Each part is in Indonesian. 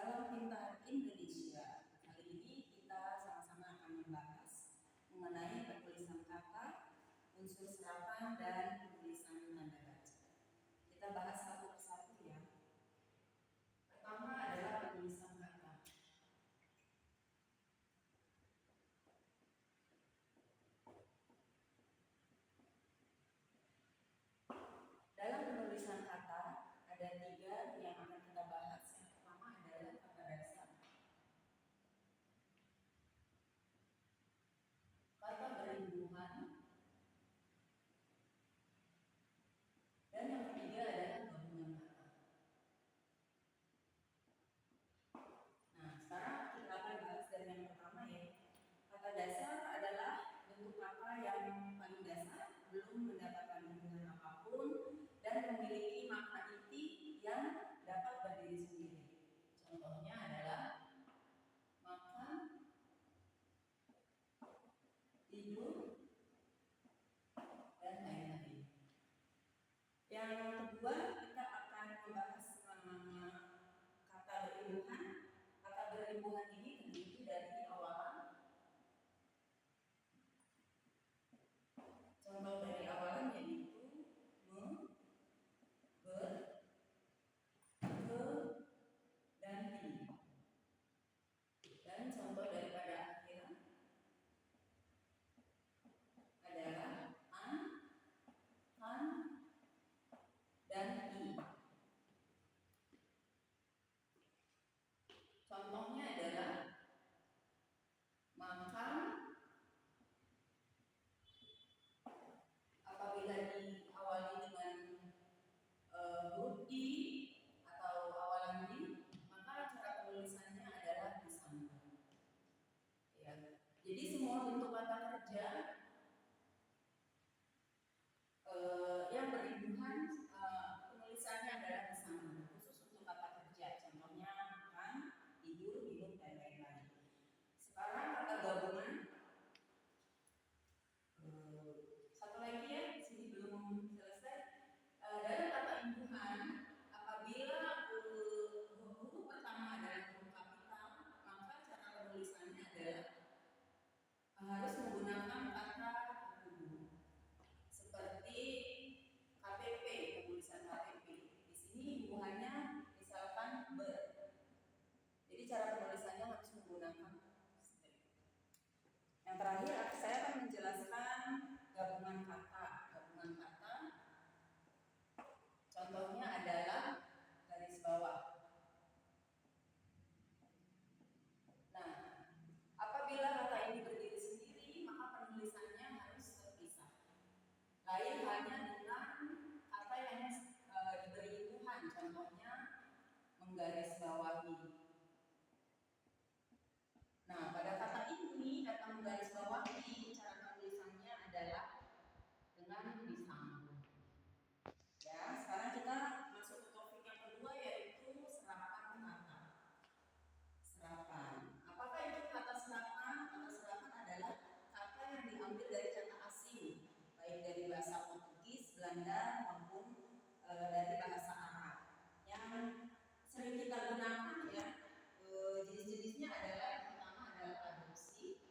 Salam Pintar Indonesia. Kali ini kita sama-sama akan membahas mengenai penulisan kata, unsur serapan, dan penulisan tanda baca. Kita bahas satu persatu ya. Pertama adalah penulisan kata. Dalam penulisan kata ada 3 yang akan kita bahas. Yang pertama adalah kata dasar, kata berimbuhan, dan yang ketiga adalah gabungan kata. Nah, sekarang kita akan bahas dari yang pertama ya. Kata dasar adalah bentuk kata yang paling dasar, belum mendapatkan hubungan apapun, dan memiliki makna inti yang dapat berdiri sendiri. Contohnya adalah makan, tidur, dan lain-lain. Yang kedua, kita akan membahas kata berimbuhan. Kata berimbuhan ini terdiri dari awalan. Contoh dari awalan yaitu me, ber, ke, dan di. Dan contoh daripada akhir adalah an, kan, dan i. Contohnya adalah makan apabila diawali dengan huruf i atau awalan di, maka cara penulisannya adalah disambung. Ya. Jadi semua bentuk kata kerja yang berimbuhan penulisannya adalah disambung, khusus untuk kata kerja. Contohnya makan, tidur, minum, dan lain-lain. Sekarang kata gabungan. Satu lagi ya, di sini belum selesai. Dalam kata imbuhan, apabila huruf pertama adalah huruf kapital, maka cara penulisannya adalah harus menggunakan kata huruf. Seperti KTP, penulisan KTP. Di sini imbuhannya misalkan ber. Jadi cara penulisannya harus menggunakan. Yang terakhir, saya akan menjelaskan gabungan kata. Gabungan kata, contohnya adalah garis bawah. Nah, apabila kata ini berdiri sendiri, maka penulisannya harus terpisah. Lain halnya dengan kata yang diberi imbuhan, contohnya menggarisbawahi. Nah, pada kata ini, kata menggarisbawahi, cara penulisannya adalah dengan disambung. Ya, sekarang kita masuk ke topik yang kedua, yaitu serapan kata. Serapan. Apakah itu kata serapan? Kata serapan adalah kata yang diambil dari kata asing, baik dari bahasa Portugis, Belanda, maupun dari bahasa Arab. Yang sering kita gunakan ya, jenis-jenisnya adalah yang pertama adalah adopsi,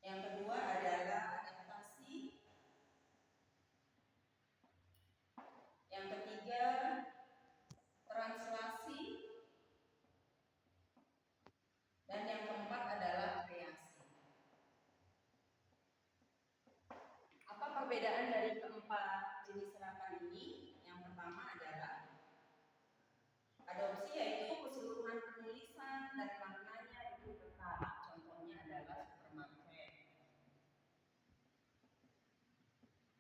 yang kedua adalah adaptasi, yang ketiga translasi, dan yang keempat adalah kreasi. Apa perbedaan dari keempat jenis serapan ini? Yang pertama adalah adopsi, yaitu keseluruhan penulisan dan maknanya itu tetap. Contohnya adalah supermarket.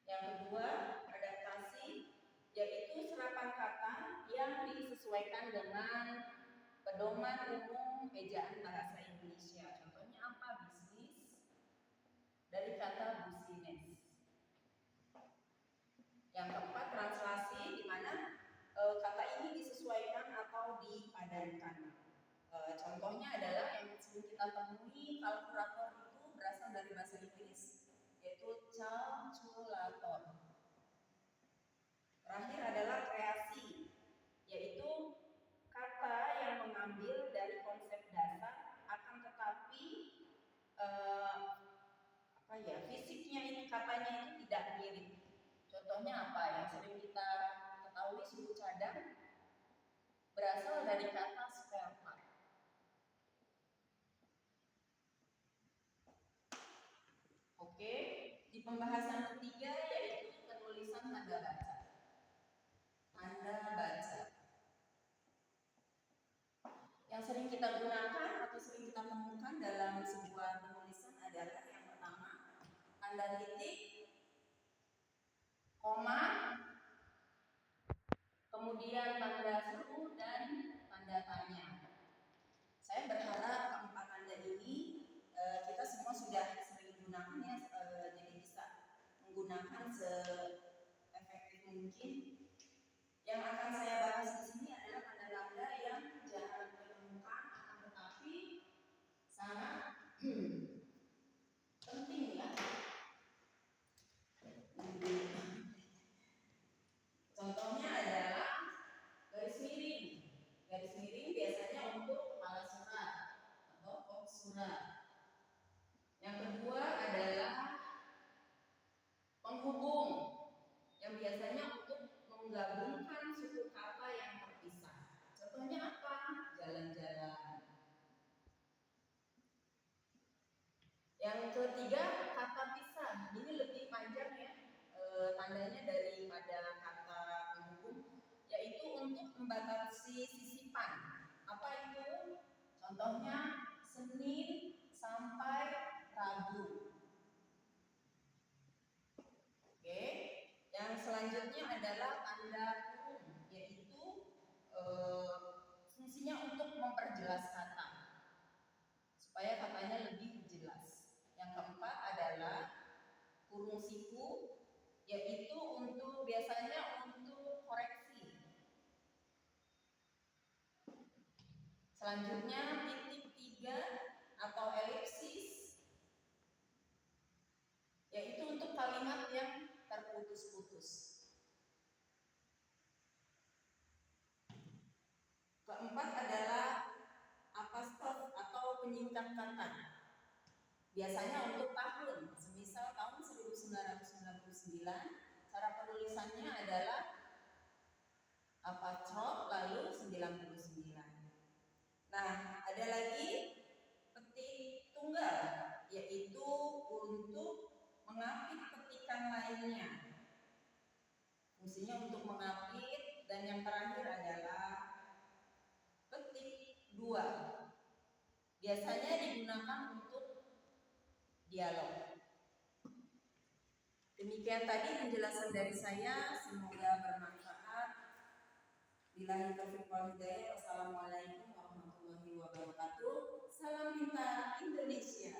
Yang kedua, adaptasi, yaitu serapan kata yang disesuaikan dengan pedoman umum ejaan bahasa Indonesia. Contohnya apa? Bisnis, dari kata business. Yang keempat, translasi, di mana kata ini disesuaikan atau dipadankan. Contohnya adalah yang sering kita temui, kalkulator itu berasal dari bahasa Inggris, yaitu calculator. Terakhir adalah kreasi, yaitu fisiknya ini katanya itu tidak mirip. Contohnya apa yang sering kita ketahui, suku cadang berasal dari kata spare part. Oke, di pembahasan ketiga yaitu penulisan tanda baca. Tanda baca yang sering kita gunakan atau sering kita temukan dalam sebuah penulisan adalah yang pertama tanda titik, koma, kemudian tanda seru dan tanda tanya. Saya berharap keempat tanda ini kita semua sudah sering gunakan ya, jadi bisa menggunakan se-efektif mungkin. Yang akan saya bahas di sini adalah tanda-tanda yang jarang ditemukan, akan tetapi sangat penting ya. Contohnya adalah garis miring. Garis miring biasanya untuk kepala surat atau kop surat. Yang kedua adalah penghubung, yang biasanya untuk menggabungkan suku kata yang terpisah. Contohnya apa? Jalan-jalan. Yang ketiga, kata pisah. Ini lebih panjang ya tandanya daripada kata penghubung, yaitu untuk membatasi sisipan. Apa itu? Contohnya Senin sampai Rabu. Oke. Yang selanjutnya adalah tanda kurung, yaitu fungsinya untuk memperjelas kata supaya katanya lebih jelas. Yang keempat adalah kurung siku, yaitu untuk biasanya untuk koreksi. Selanjutnya titik tiga atau elipsis, yaitu untuk kalimat yang terputus-putus. Keempat adalah apostrof atau penyingkat kata. Biasanya untuk tahun, semisal tahun 1999, cara penulisannya adalah apostrof lalu 99. Nah, ada lagi petik tunggal, yaitu untuk mengapit petikan lainnya. Fungsinya untuk mengapit, dan yang terakhir adalah petik dua. Biasanya digunakan untuk dialog. Demikian tadi penjelasan dari saya, semoga bermanfaat. Billahi taufiq wal hidayah. Wassalamualaikum warahmatullahi wabarakatuh. Salam Pintar Indonesia.